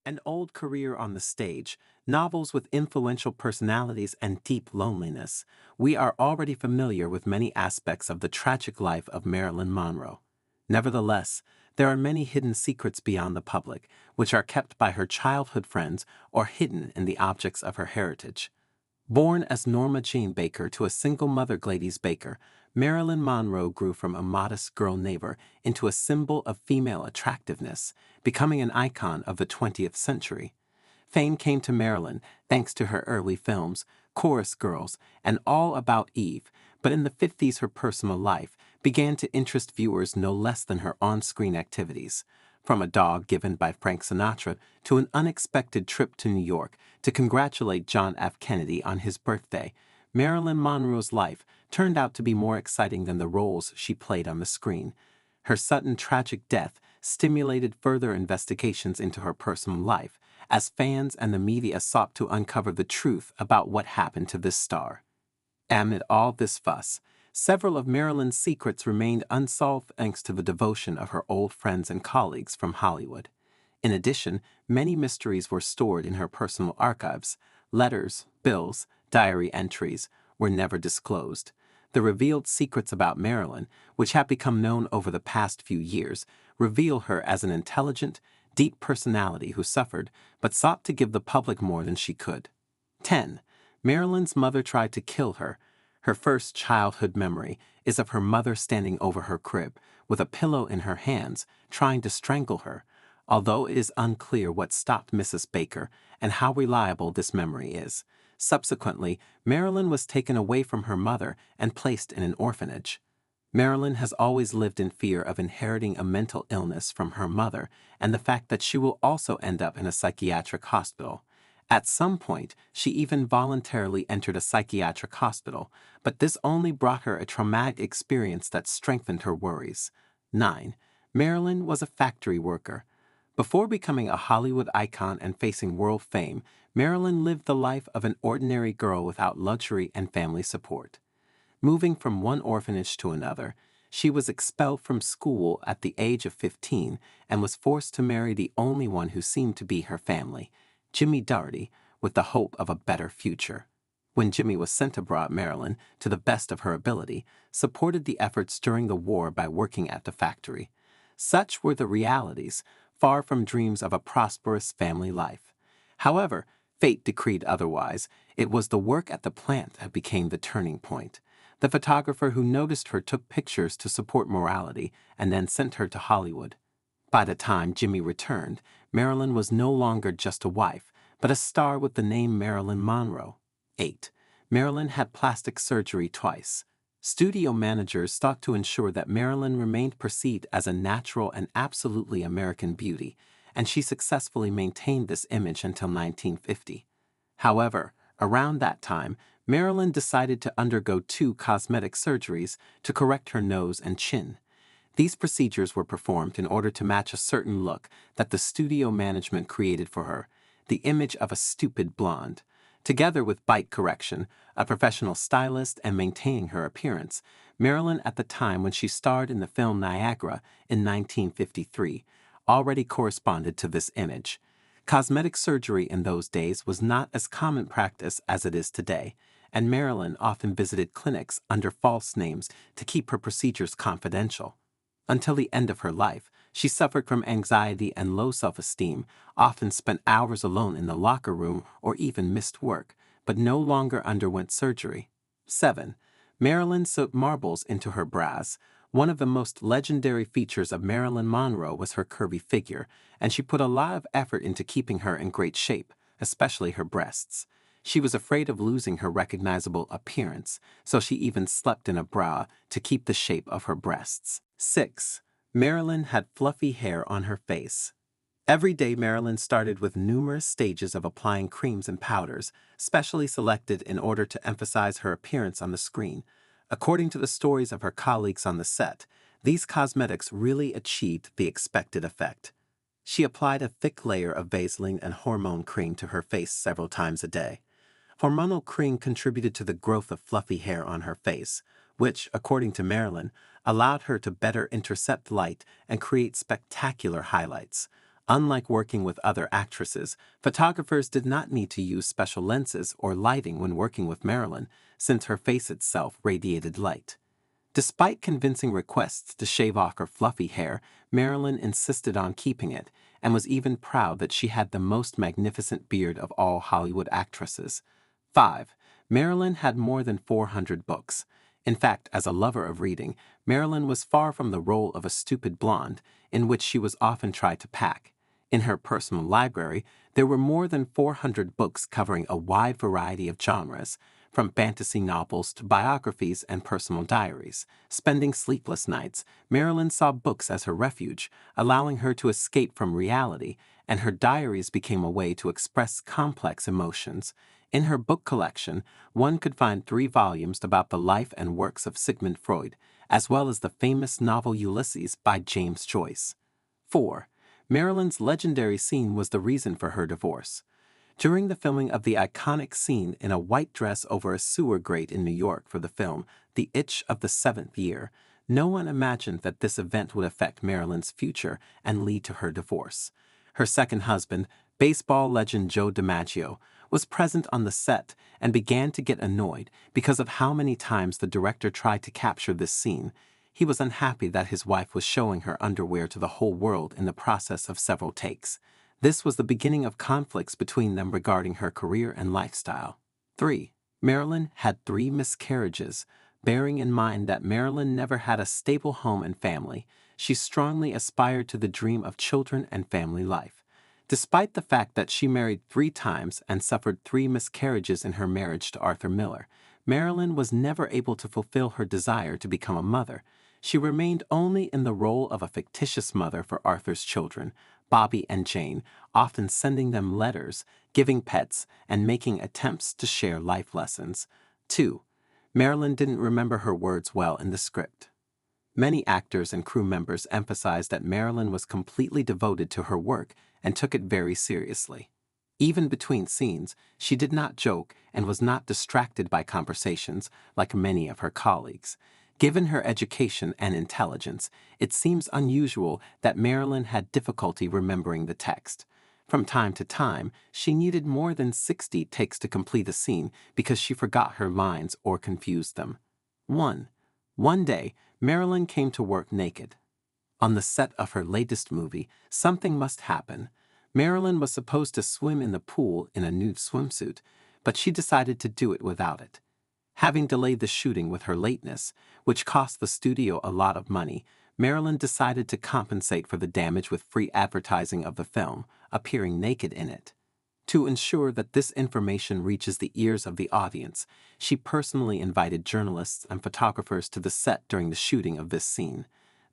An old career on the stage, novels with influential personalities and deep loneliness, we are already familiar with many aspects of the tragic life of Marilyn Monroe. Nevertheless, there are many hidden secrets beyond the public, which are kept by her childhood friends or hidden in the objects of her heritage. Born as Norma Jean Baker to a single mother Gladys Baker, Marilyn Monroe grew from a modest girl neighbor into a symbol of female attractiveness, becoming an icon of the 20th century. Fame came to Marilyn thanks to her early films, Chorus Girls, and All About Eve, but in the 50s her personal life began to interest viewers no less than her on-screen activities. From a dog given by Frank Sinatra to an unexpected trip to New York to congratulate John F. Kennedy on his birthday, Marilyn Monroe's life turned out to be more exciting than the roles she played on the screen. Her sudden tragic death stimulated further investigations into her personal life, as fans and the media sought to uncover the truth about what happened to this star. Amid all this fuss, several of Marilyn's secrets remained unsolved thanks to the devotion of her old friends and colleagues from Hollywood. In addition, many mysteries were stored in her personal archives. Letters, bills, diary entries were never disclosed. The revealed secrets about Marilyn, which have become known over the past few years, reveal her as an intelligent, deep personality who suffered but sought to give the public more than she could. 10. Marilyn's mother tried to kill her. Her first childhood memory is of her mother standing over her crib, with a pillow in her hands, trying to strangle her, although it is unclear what stopped Mrs. Baker and how reliable this memory is. Subsequently, Marilyn was taken away from her mother and placed in an orphanage. Marilyn has always lived in fear of inheriting a mental illness from her mother and the fact that she will also end up in a psychiatric hospital. At some point, she even voluntarily entered a psychiatric hospital, but this only brought her a traumatic experience that strengthened her worries. 9. Marilyn was a factory worker. Before becoming a Hollywood icon and facing world fame, Marilyn lived the life of an ordinary girl without luxury and family support. Moving from one orphanage to another, she was expelled from school at the age of 15 and was forced to marry the only one who seemed to be her family, Jimmy Doherty, with the hope of a better future. When Jimmy was sent abroad, Marilyn, to the best of her ability, supported the efforts during the war by working at the factory. Such were the realities, far from dreams of a prosperous family life. However, fate decreed otherwise. It was the work at the plant that became the turning point. The photographer who noticed her took pictures to support morality and then sent her to Hollywood. By the time Jimmy returned, Marilyn was no longer just a wife, but a star with the name Marilyn Monroe. 8. Marilyn had plastic surgery twice. Studio managers sought to ensure that Marilyn remained perceived as a natural and absolutely American beauty, and she successfully maintained this image until 1950. However, around that time, Marilyn decided to undergo 2 cosmetic surgeries to correct her nose and chin. These procedures were performed in order to match a certain look that the studio management created for her, the image of a stupid blonde. Together with bite correction, a professional stylist, and maintaining her appearance, Marilyn, at the time when she starred in the film Niagara in 1953, already corresponded to this image. Cosmetic surgery in those days was not as common practice as it is today, and Marilyn often visited clinics under false names to keep her procedures confidential. Until the end of her life, she suffered from anxiety and low self-esteem, often spent hours alone in the locker room or even missed work, but no longer underwent surgery. 7. Marilyn sewed marbles into her bras. One of the most legendary features of Marilyn Monroe was her curvy figure, and she put a lot of effort into keeping her in great shape, especially her breasts. She was afraid of losing her recognizable appearance, so she even slept in a bra to keep the shape of her breasts. 6. Marilyn had fluffy hair on her face. Every day Marilyn started with numerous stages of applying creams and powders, specially selected in order to emphasize her appearance on the screen. According to the stories of her colleagues on the set, these cosmetics really achieved the expected effect. She applied a thick layer of Vaseline and hormone cream to her face several times a day. Hormonal cream contributed to the growth of fluffy hair on her face, which, according to Marilyn, allowed her to better intercept light and create spectacular highlights. Unlike working with other actresses, photographers did not need to use special lenses or lighting when working with Marilyn, since her face itself radiated light. Despite convincing requests to shave off her fluffy hair, Marilyn insisted on keeping it, and was even proud that she had the most magnificent beard of all Hollywood actresses. 5. Marilyn had more than 400 books. In fact, as a lover of reading, Marilyn was far from the role of a stupid blonde, in which she was often tried to pack. In her personal library, there were more than 400 books covering a wide variety of genres, from fantasy novels to biographies and personal diaries. Spending sleepless nights, Marilyn saw books as her refuge, allowing her to escape from reality, and her diaries became a way to express complex emotions. In her book collection, one could find 3 volumes about the life and works of Sigmund Freud, as well as the famous novel Ulysses by James Joyce. 4. Marilyn's legendary scene was the reason for her divorce. During the filming of the iconic scene in a white dress over a sewer grate in New York for the film The Itch of the Seventh Year, no one imagined that this event would affect Marilyn's future and lead to her divorce. Her second husband, baseball legend Joe DiMaggio, was present on the set and began to get annoyed because of how many times the director tried to capture this scene. He was unhappy that his wife was showing her underwear to the whole world in the process of several takes. This was the beginning of conflicts between them regarding her career and lifestyle. 3. Marilyn had 3 miscarriages. Bearing in mind that Marilyn never had a stable home and family, she strongly aspired to the dream of children and family life. Despite the fact that she married 3 times and suffered 3 miscarriages in her marriage to Arthur Miller, Marilyn was never able to fulfill her desire to become a mother. She remained only in the role of a fictitious mother for Arthur's children, Bobby and Jane, often sending them letters, giving pets, and making attempts to share life lessons. 2. Marilyn didn't remember her words well in the script. Many actors and crew members emphasized that Marilyn was completely devoted to her work and took it very seriously. Even between scenes, she did not joke and was not distracted by conversations like many of her colleagues. Given her education and intelligence, it seems unusual that Marilyn had difficulty remembering the text. From time to time, she needed more than 60 takes to complete a scene because she forgot her lines or confused them. 1. One day, Marilyn came to work naked. On the set of her latest movie, Something Must Happen, Marilyn was supposed to swim in the pool in a nude swimsuit, but she decided to do it without it. Having delayed the shooting with her lateness, which cost the studio a lot of money, Marilyn decided to compensate for the damage with free advertising of the film, appearing naked in it. To ensure that this information reaches the ears of the audience, she personally invited journalists and photographers to the set during the shooting of this scene.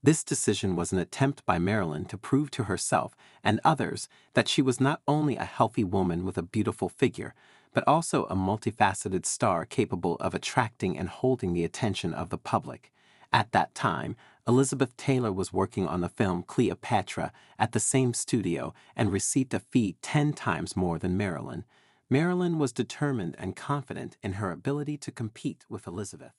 This decision was an attempt by Marilyn to prove to herself and others that she was not only a healthy woman with a beautiful figure, but also a multifaceted star capable of attracting and holding the attention of the public. At that time, Elizabeth Taylor was working on the film Cleopatra at the same studio and received a fee 10 times more than Marilyn. Marilyn was determined and confident in her ability to compete with Elizabeth.